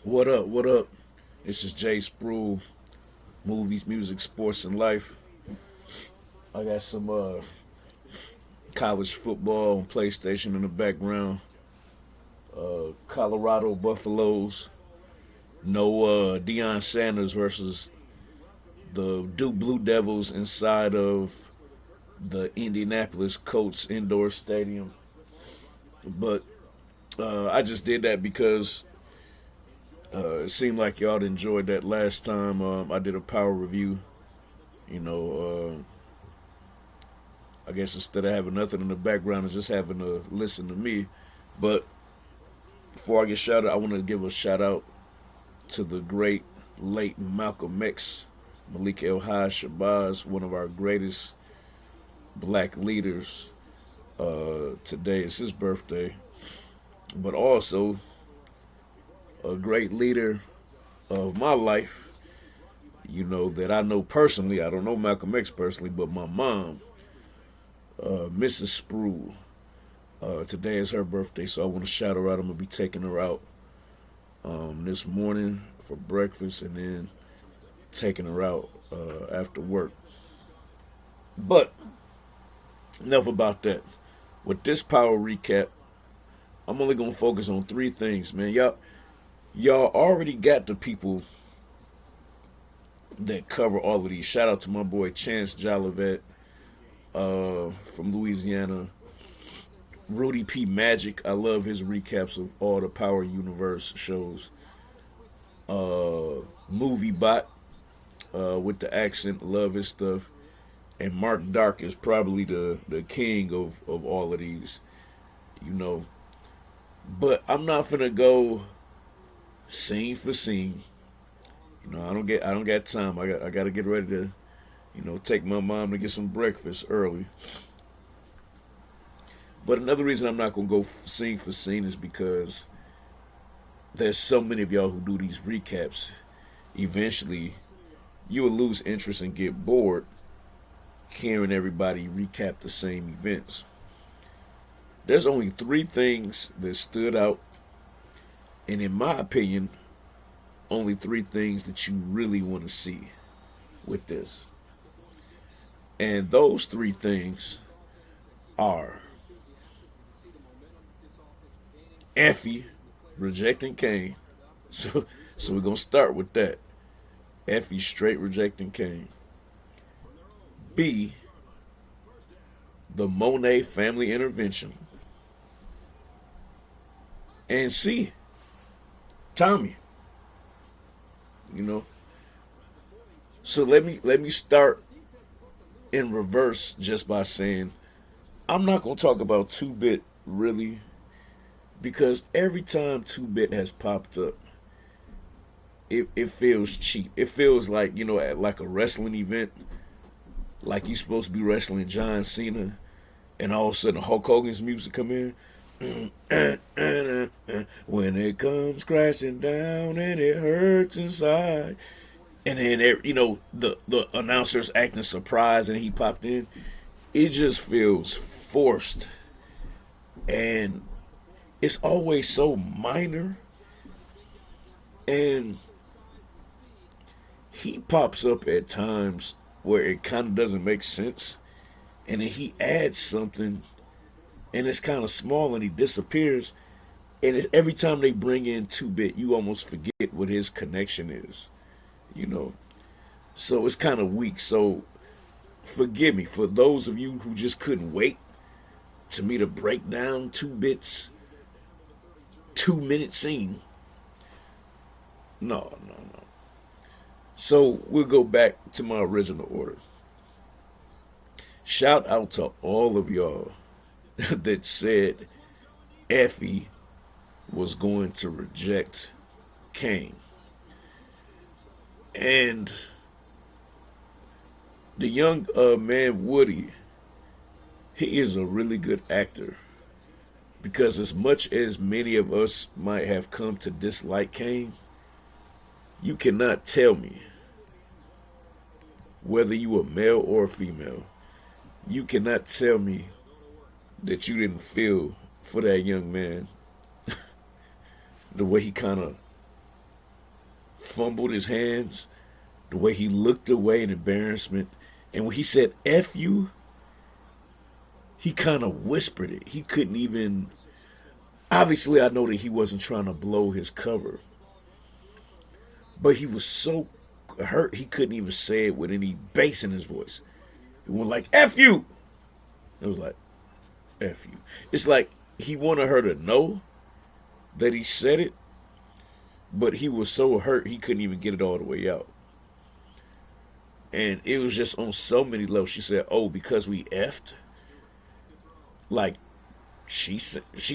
What up? What up? This is Jay Spruill, movies, music, sports, and life. I got some college football on PlayStation in the background. Colorado Buffaloes. No Deion Sanders versus the Duke Blue Devils inside of the Indianapolis Colts indoor stadium. But I just did that because it seemed like y'all enjoyed that last time I did a power review. You know, I guess instead of having nothing in the background, it's just having to listen to me. But before I get shouted, I want to give a shout out to the great late Malcolm X, Malik El Haj Shabazz, one of our greatest black leaders. Today is his birthday, but also a great leader of my life, that I know personally. I don't know Malcolm X personally, but my mom, Mrs. Spruill. Today is her birthday, so I want to shout her out. I'm going to be taking her out this morning for breakfast and then taking her out after work. But enough about that. With this power recap, I'm only going to focus on three things, man. Y'all already got the people that cover all of these. Shout out to my boy Chance Jolivet from Louisiana. Rudy P. Magic. I love his recaps of all the Power Universe shows. Movie Bot with the accent. Love his stuff. And Mark Dark is probably the king of all of these, But I'm not finna go scene for scene. I don't got time. I gotta get ready to, take my mom to get some breakfast early. But another reason I'm not gonna go scene for scene is because there's so many of y'all who do these recaps. Eventually, you will lose interest and get bored hearing everybody recap the same events. There's only three things that stood out, and in my opinion, only three things that you really want to see with this. And those three things are Effie rejecting Kane. So we're gonna start with that. Effie straight rejecting Kane. B, the Monet family intervention. And C, Tommy. So let me start in reverse just by saying I'm not gonna talk about 2-Bit really, because every time 2-Bit has popped up, it feels cheap. It feels like, at like a wrestling event, like you're supposed to be wrestling John Cena, and all of a sudden Hulk Hogan's music come in. When it comes crashing down and it hurts inside, and then the announcer's acting surprised and he popped in. It just feels forced, and it's always so minor, and he pops up at times where it kind of doesn't make sense, and then he adds something, and it's kind of small, and he disappears, and every time they bring in 2-Bit, you almost forget what his connection is, So it's kind of weak. So forgive me for those of you who just couldn't wait to me to break down 2-Bit's 2-minute scene. No. So we'll go back to my original order. Shout out to all of y'all that said Effie was going to reject Kane. And the young man Woody, he is a really good actor, because as much as many of us might have come to dislike Kane, you cannot tell me, whether you are male or female, you cannot tell me that you didn't feel for that young man the way he kind of fumbled his hands, the way he looked away in embarrassment, and when he said F you, he kind of whispered it. He couldn't even. Obviously, I know that he wasn't trying to blow his cover, but he was so hurt he couldn't even say it with any bass in his voice. It went like F you. It was like F you. It's like he wanted her to know that he said it, but he was so hurt he couldn't even get it all the way out. And it was just on so many levels. She said, "Oh, because we effed." Like she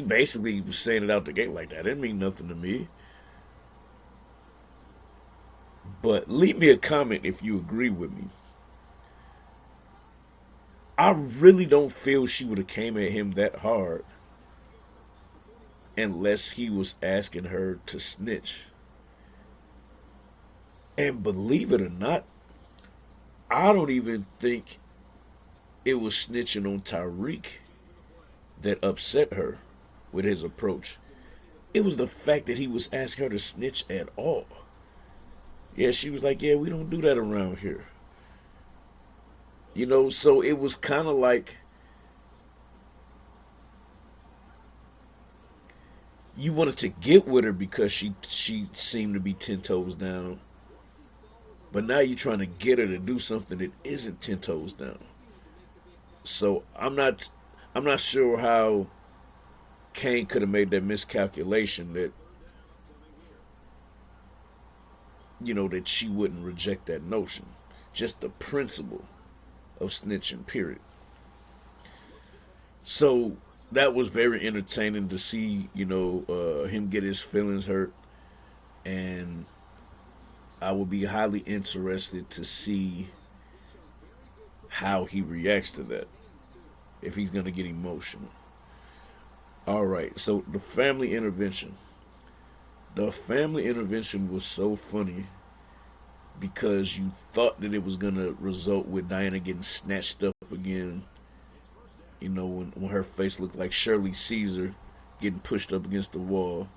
basically was saying it out the gate like that. Didn't mean nothing to me. But leave me a comment if you agree with me. I really don't feel she would have came at him that hard unless he was asking her to snitch. And believe it or not, I don't even think it was snitching on Tyreek that upset her with his approach. It was the fact that he was asking her to snitch at all. Yeah, she was like, yeah, we don't do that around here. You know, so it was kind of like you wanted to get with her because she seemed to be 10 toes down. But now you're trying to get her to do something that isn't 10 toes down. So I'm not sure how Kane could have made that miscalculation that that she wouldn't reject that notion. Just the principle of snitching, period. So that was very entertaining to see, him get his feelings hurt. And I would be highly interested to see how he reacts to that, if he's going to get emotional. All right, so the family intervention. The family intervention was so funny because you thought that it was going to result with Diana getting snatched up again. When her face looked like Shirley Caesar getting pushed up against the wall.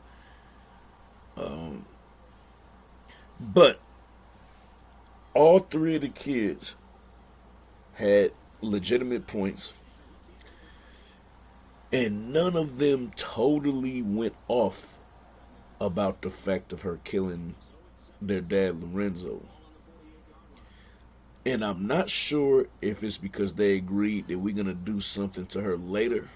But all three of the kids had legitimate points, and none of them totally went off about the fact of her killing their dad, Lorenzo. And I'm not sure if it's because they agreed that we're going to do something to her later.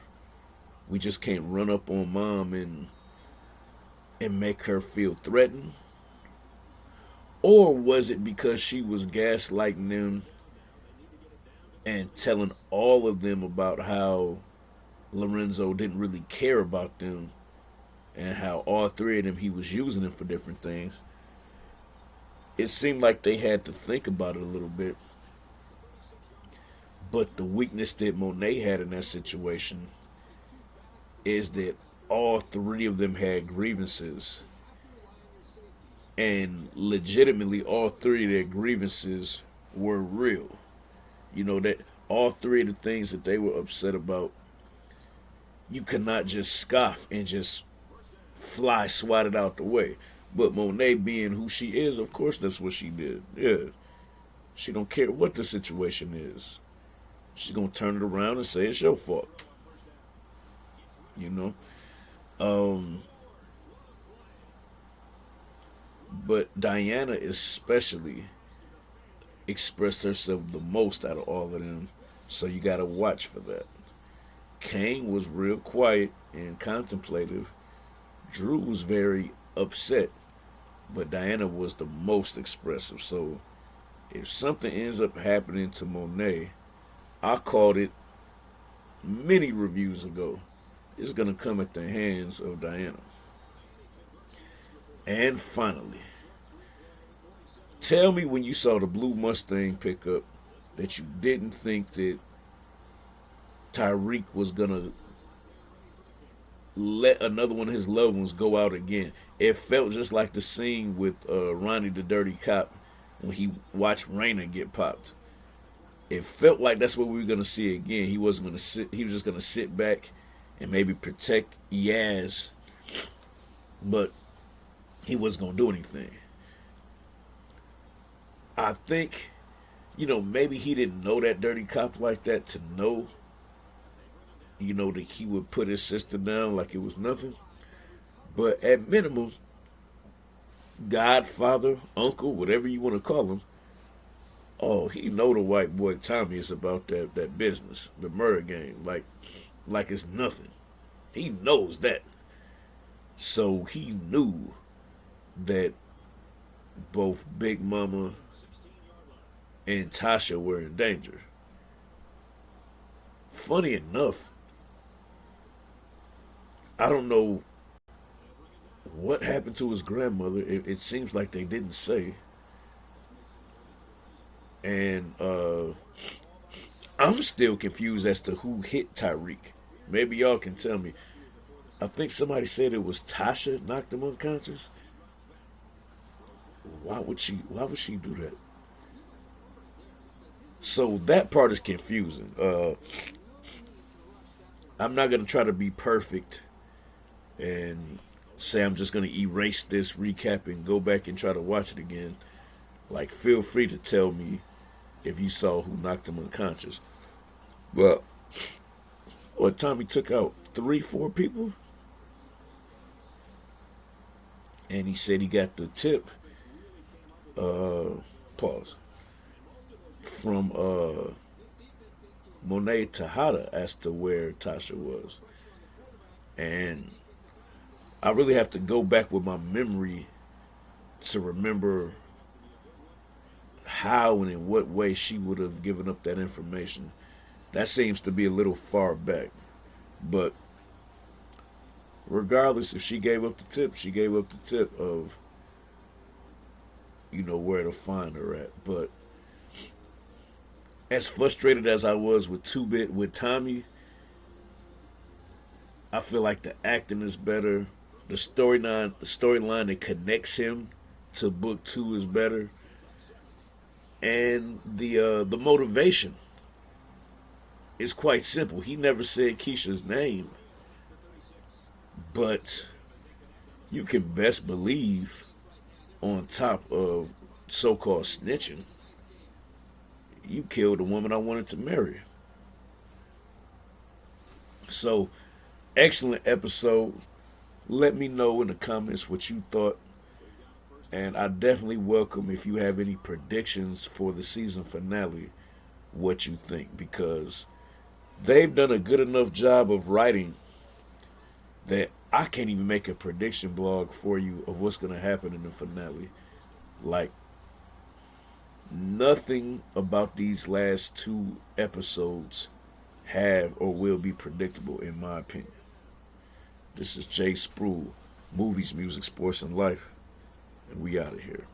We just can't run up on mom and make her feel threatened. Or was it because she was gaslighting them and telling all of them about how Lorenzo didn't really care about them and how all three of them, he was using them for different things. It seemed like they had to think about it a little bit. But the weakness that Monet had in that situation is that all three of them had grievances. And legitimately, all three of their grievances were real. That all three of the things that they were upset about, you cannot just scoff and just fly swatted out the way. But Monet, being who she is, of course that's what she did. Yeah. She don't care what the situation is. She's going to turn it around and say it's your fault. But Diana especially expressed herself the most out of all of them. So you got to watch for that. Kane was real quiet and contemplative. Drew was very upset, but Diana was the most expressive. So if something ends up happening to Monet, I called it many reviews ago. It's going to come at the hands of Diana. And finally, tell me when you saw the blue Mustang pickup that you didn't think that Tyreek was going to let another one of his loved ones go out again. It felt just like the scene with Ronnie the Dirty Cop when he watched Raina get popped. It felt like that's what we were going to see again. He wasn't going to sit. He was just going to sit back and maybe protect Yaz, but he wasn't going to do anything. I think, maybe he didn't know that dirty cop like that to know, that he would put his sister down like it was nothing. But at minimum, godfather, uncle, whatever you want to call him, oh, he know the white boy Tommy is about that business, the murder game, like it's nothing. He knows that. So he knew that both Big Mama and Tasha were in danger. Funny enough, I don't know what happened to his grandmother. It seems like they didn't say. And I'm still confused as to who hit Tyreek. Maybe y'all can tell me. I think somebody said it was Tasha knocked him unconscious. Why would she do that? So that part is confusing. I'm not gonna try to be perfect and say I'm just gonna erase this recap and go back and try to watch it again. Like, feel free to tell me if you saw who knocked him unconscious. Well, what Tommy took out 3, 4 people, and he said he got the tip. Pause from Monet Tejada as to where Tasha was, and I really have to go back with my memory to remember how and in what way she would have given up that information. That seems to be a little far back. But regardless, if she gave up the tip, she gave up the tip of, where to find her at. But as frustrated as I was with 2-Bit, with Tommy, I feel like the acting is better. The storyline that connects him to book 2 is better. And the motivation is quite simple. He never said Keisha's name, but you can best believe, on top of so-called snitching, you killed the woman I wanted to marry. So, excellent episode. Let me know in the comments what you thought. And I definitely welcome if you have any predictions for the season finale, what you think. Because they've done a good enough job of writing that I can't even make a prediction blog for you of what's going to happen in the finale. Like, nothing about these last 2 episodes have or will be predictable, in my opinion. This is Jay Spruill, movies, music, sports, and life, and we out of here.